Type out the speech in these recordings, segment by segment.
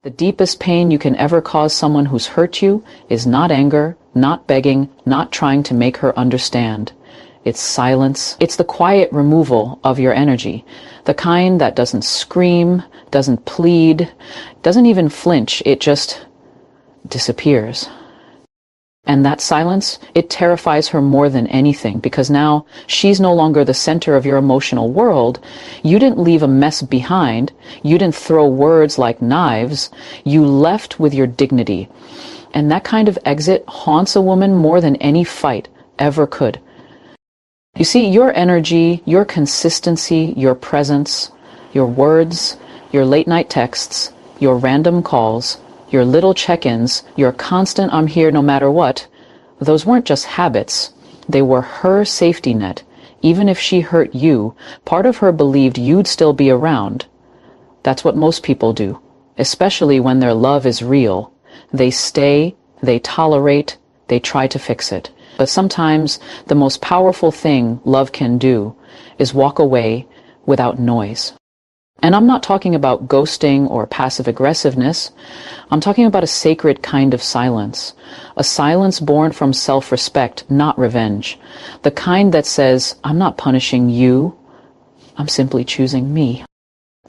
The deepest pain you can ever cause someone who's hurt you is not anger, not begging, not trying to make her understand. It's silence. It's the quiet removal of your energy. The kind that doesn't scream, doesn't plead, doesn't even flinch. It just disappears. And that silence, it terrifies her more than anything, because now she's no longer the center of your emotional world. You didn't leave a mess behind. You didn't throw words like knives. You left with your dignity. And that kind of exit haunts a woman more than any fight ever could. You see, your energy, your consistency, your presence, your words, your late night texts, your random calls, your little check-ins, your constant "I'm here no matter what," those weren't just habits. They were her safety net. Even if she hurt you, part of her believed you'd still be around. That's what most people do, especially when their love is real. They stay, they tolerate, they try to fix it. But sometimes the most powerful thing love can do is walk away without noise. And I'm not talking about ghosting or passive aggressiveness. I'm talking about a sacred kind of silence. A silence born from self-respect, not revenge. The kind that says, I'm not punishing you. I'm simply choosing me.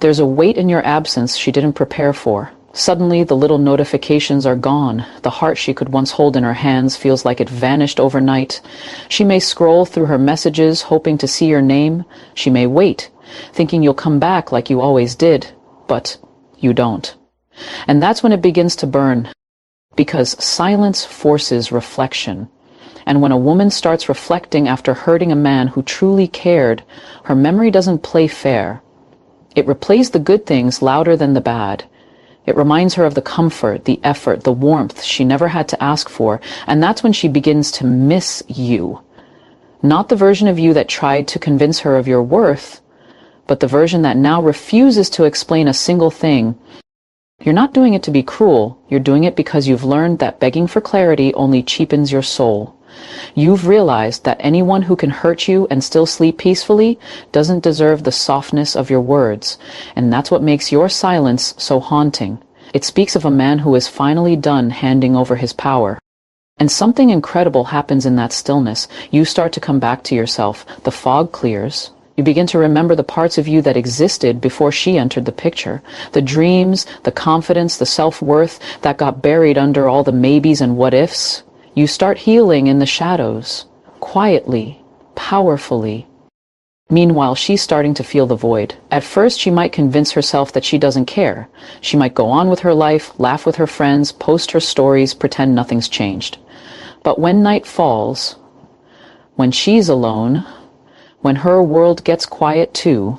There's a weight in your absence she didn't prepare for. Suddenly, the little notifications are gone. The heart she could once hold in her hands feels like it vanished overnight. She may scroll through her messages, hoping to see your name. She may wait, thinking you'll come back like you always did, but you don't. And that's when it begins to burn, because silence forces reflection. And when a woman starts reflecting after hurting a man who truly cared, her memory doesn't play fair. It replays the good things louder than the bad. It reminds her of the comfort, the effort, the warmth she never had to ask for, and that's when she begins to miss you. Not the version of you that tried to convince her of your worth, but the version that now refuses to explain a single thing. You're not doing it to be cruel. You're doing it because you've learned that begging for clarity only cheapens your soul. You've realized that anyone who can hurt you and still sleep peacefully doesn't deserve the softness of your words, and that's what makes your silence so haunting. It speaks of a man who is finally done handing over his power. And something incredible happens in that stillness. You start to come back to yourself. The fog clears. You begin to remember the parts of you that existed before she entered the picture. The dreams, the confidence, the self-worth that got buried under all the maybes and what-ifs. You start healing in the shadows, quietly, powerfully. Meanwhile, she's starting to feel the void. At first, she might convince herself that she doesn't care. She might go on with her life, laugh with her friends, post her stories, pretend nothing's changed. But when night falls, when she's alone, when her world gets quiet too,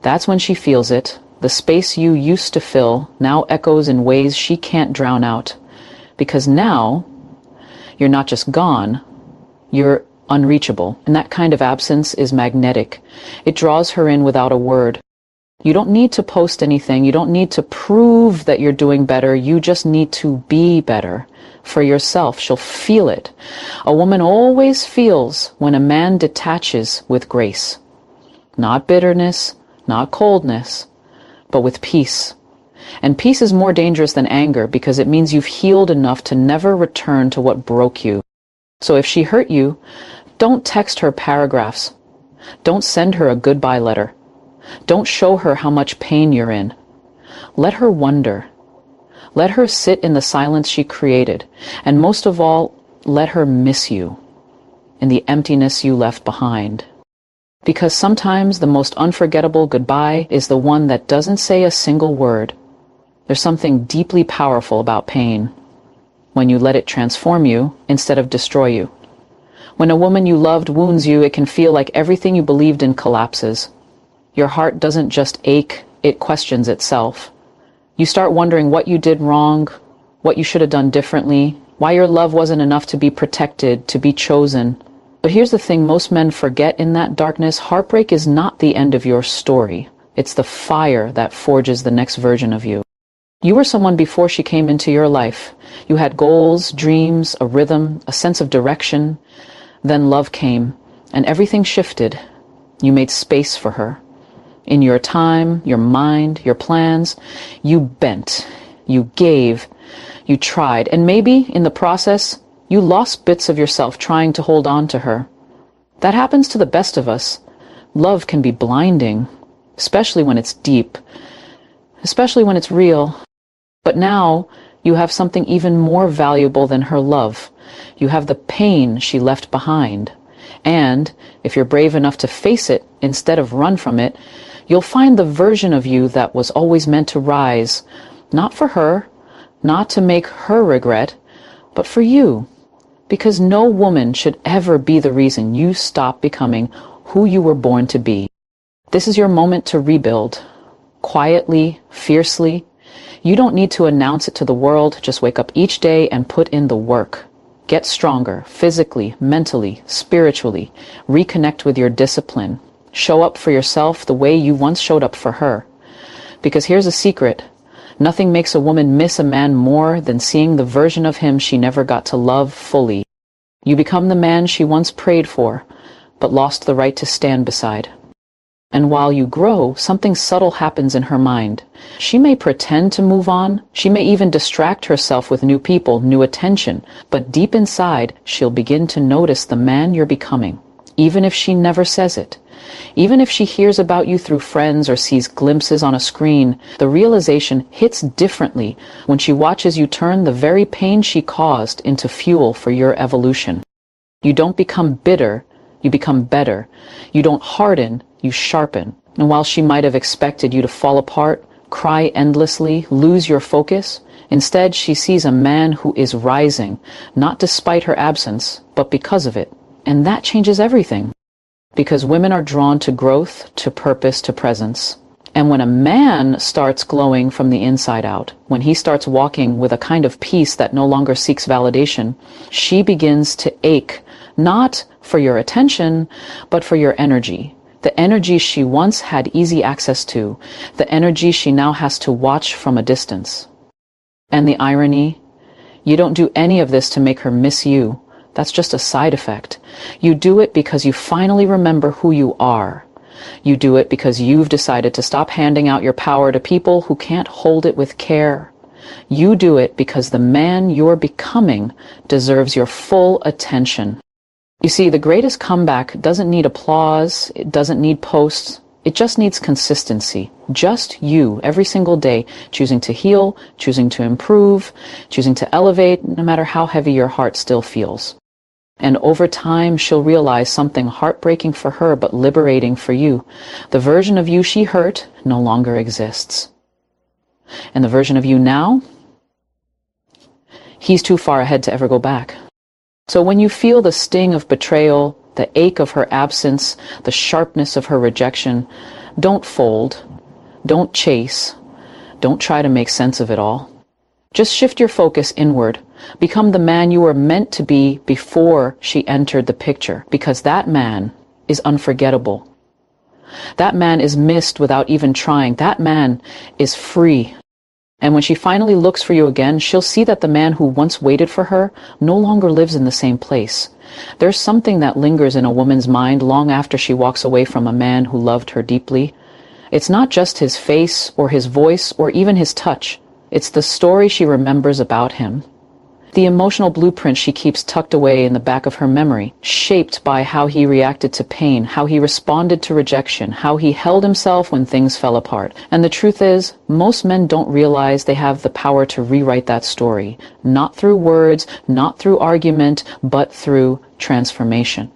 that's when she feels it. The space you used to fill now echoes in ways she can't drown out. Because now, you're not just gone, you're unreachable. And that kind of absence is magnetic. It draws her in without a word. You don't need to post anything. You don't need to prove that you're doing better. You just need to be better for yourself. She'll feel it. A woman always feels when a man detaches with grace. Not bitterness, not coldness, but with peace. And peace is more dangerous than anger because it means you've healed enough to never return to what broke you. So if she hurt you, don't text her paragraphs. Don't send her a goodbye letter. Don't show her how much pain you're in. Let her wonder. Let her sit in the silence she created. And most of all, let her miss you in the emptiness you left behind. Because sometimes the most unforgettable goodbye is the one that doesn't say a single word. There's something deeply powerful about pain. When you let it transform you instead of destroy you. When a woman you loved wounds you, it can feel like everything you believed in collapses. Your heart doesn't just ache, it questions itself. You start wondering what you did wrong, what you should have done differently, why your love wasn't enough to be protected, to be chosen. But here's the thing most men forget in that darkness. Heartbreak is not the end of your story. It's the fire that forges the next version of you. You were someone before she came into your life. You had goals, dreams, a rhythm, a sense of direction. Then love came, and everything shifted. You made space for her. In your time, your mind, your plans, you bent. You gave. You tried. And maybe, in the process, you lost bits of yourself trying to hold on to her. That happens to the best of us. Love can be blinding, especially when it's deep, especially when it's real. But now, you have something even more valuable than her love. You have the pain she left behind. And, if you're brave enough to face it instead of run from it, you'll find the version of you that was always meant to rise, not for her, not to make her regret, but for you. Because no woman should ever be the reason you stop becoming who you were born to be. This is your moment to rebuild. Quietly, fiercely. You don't need to announce it to the world. Just wake up each day and put in the work. Get stronger, physically, mentally, spiritually. Reconnect with your discipline. Show up for yourself the way you once showed up for her. Because here's a secret. Nothing makes a woman miss a man more than seeing the version of him she never got to love fully. You become the man she once prayed for, but lost the right to stand beside. And while you grow, something subtle happens in her mind. She may pretend to move on. She may even distract herself with new people, new attention. But deep inside, she'll begin to notice the man you're becoming, even if she never says it. Even if she hears about you through friends or sees glimpses on a screen, the realization hits differently when she watches you turn the very pain she caused into fuel for your evolution. You don't become bitter, you become better. You don't harden, you sharpen. And while she might have expected you to fall apart, cry endlessly, lose your focus, instead she sees a man who is rising, not despite her absence, but because of it. And that changes everything. Because women are drawn to growth, to purpose, to presence. And when a man starts glowing from the inside out, when he starts walking with a kind of peace that no longer seeks validation, she begins to ache, not for your attention, but for your energy. The energy she once had easy access to, the energy she now has to watch from a distance. And the irony, you don't do any of this to make her miss you. That's just a side effect. You do it because you finally remember who you are. You do it because you've decided to stop handing out your power to people who can't hold it with care. You do it because the man you're becoming deserves your full attention. You see, the greatest comeback doesn't need applause, it doesn't need posts, it just needs consistency. Just you, every single day, choosing to heal, choosing to improve, choosing to elevate, no matter how heavy your heart still feels. And over time, she'll realize something heartbreaking for her but liberating for you. The version of you she hurt no longer exists. And the version of you now, he's too far ahead to ever go back. So when you feel the sting of betrayal, the ache of her absence, the sharpness of her rejection, don't fold, don't chase, don't try to make sense of it all. Just shift your focus inward. Become the man you were meant to be before she entered the picture, because that man is unforgettable. That man is missed without even trying. That man is free. And when she finally looks for you again, she'll see that the man who once waited for her no longer lives in the same place. There's something that lingers in a woman's mind long after she walks away from a man who loved her deeply. It's not just his face or his voice or even his touch. It's the story she remembers about him. The emotional blueprint she keeps tucked away in the back of her memory, shaped by how he reacted to pain, how he responded to rejection, how he held himself when things fell apart. And the truth is, most men don't realize they have the power to rewrite that story, not through words, not through argument, but through transformation.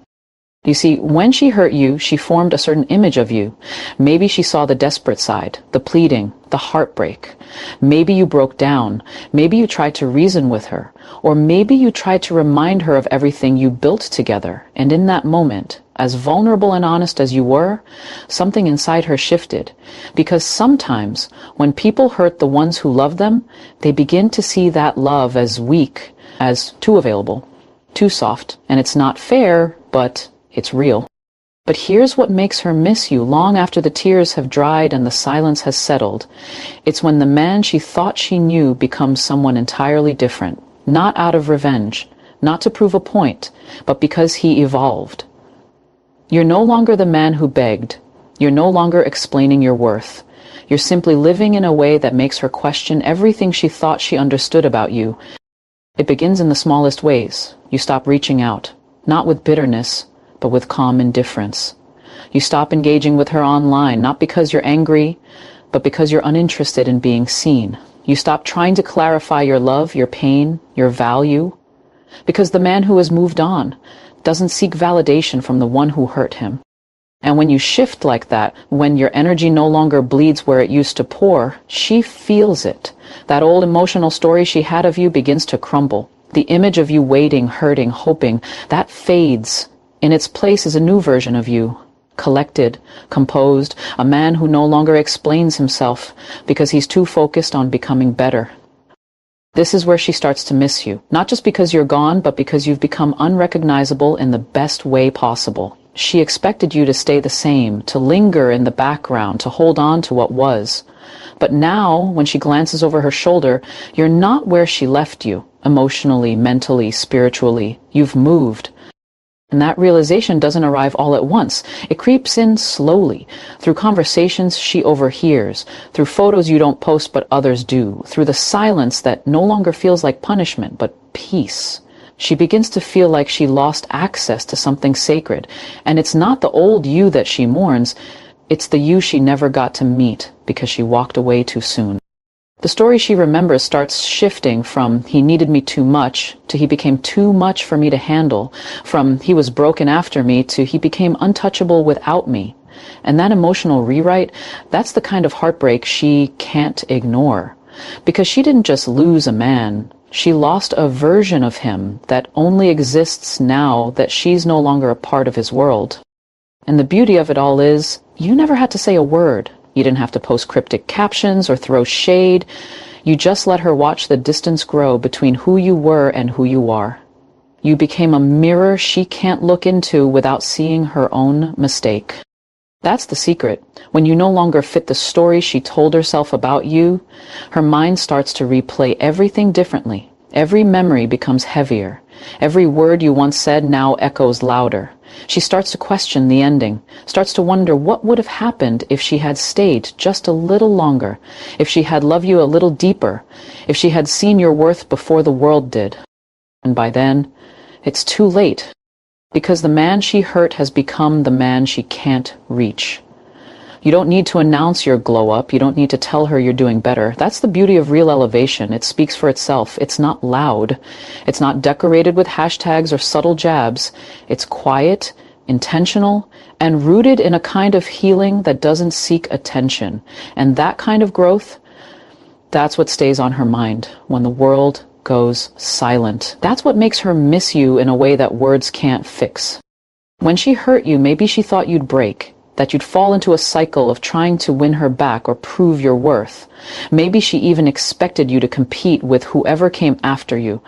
You see, when she hurt you, she formed a certain image of you. Maybe she saw the desperate side, the pleading, the heartbreak. Maybe you broke down. Maybe you tried to reason with her. Or maybe you tried to remind her of everything you built together. And in that moment, as vulnerable and honest as you were, something inside her shifted. Because sometimes, when people hurt the ones who love them, they begin to see that love as weak, as too available, too soft. And it's not fair, but it's real. But here's what makes her miss you long after the tears have dried and the silence has settled. It's when the man she thought she knew becomes someone entirely different. Not out of revenge, not to prove a point, but because he evolved. You're no longer the man who begged. You're no longer explaining your worth. You're simply living in a way that makes her question everything she thought she understood about you. It begins in the smallest ways. You stop reaching out, not with bitterness, but with calm indifference. You stop engaging with her online, not because you're angry, but because you're uninterested in being seen. You stop trying to clarify your love, your pain, your value, because the man who has moved on doesn't seek validation from the one who hurt him. And when you shift like that, when your energy no longer bleeds where it used to pour, she feels it. That old emotional story she had of you begins to crumble. The image of you waiting, hurting, hoping, that fades. In its place is a new version of you. Collected, composed, a man who no longer explains himself because he's too focused on becoming better. This is where she starts to miss you, not just because you're gone, but because you've become unrecognizable in the best way possible. She expected you to stay the same, to linger in the background, to hold on to what was. But now, when she glances over her shoulder, you're not where she left you, emotionally, mentally, spiritually. You've moved. And that realization doesn't arrive all at once. It creeps in slowly, through conversations she overhears, through photos you don't post but others do, through the silence that no longer feels like punishment but peace. She begins to feel like she lost access to something sacred. And it's not the old you that she mourns, it's the you she never got to meet because she walked away too soon. The story she remembers starts shifting from he needed me too much to he became too much for me to handle, from he was broken after me to he became untouchable without me. And that emotional rewrite, that's the kind of heartbreak she can't ignore. Because she didn't just lose a man, she lost a version of him that only exists now that she's no longer a part of his world. And the beauty of it all is, you never had to say a word. You didn't have to post cryptic captions or throw shade. You just let her watch the distance grow between who you were and who you are. You became a mirror she can't look into without seeing her own mistake. That's the secret. When you no longer fit the story she told herself about you, her mind starts to replay everything differently. Every memory becomes heavier. Every word you once said now echoes louder. She starts to question the ending, starts to wonder what would have happened if she had stayed just a little longer, if she had loved you a little deeper, if she had seen your worth before the world did. And by then, it's too late, because the man she hurt has become the man she can't reach. You don't need to announce your glow up. You don't need to tell her you're doing better. That's the beauty of real elevation. It speaks for itself. It's not loud. It's not decorated with hashtags or subtle jabs. It's quiet, intentional, and rooted in a kind of healing that doesn't seek attention. And that kind of growth, that's what stays on her mind when the world goes silent. That's what makes her miss you in a way that words can't fix. When she hurt you, maybe she thought you'd break, that you'd fall into a cycle of trying to win her back or prove your worth. Maybe she even expected you to compete with whoever came after you.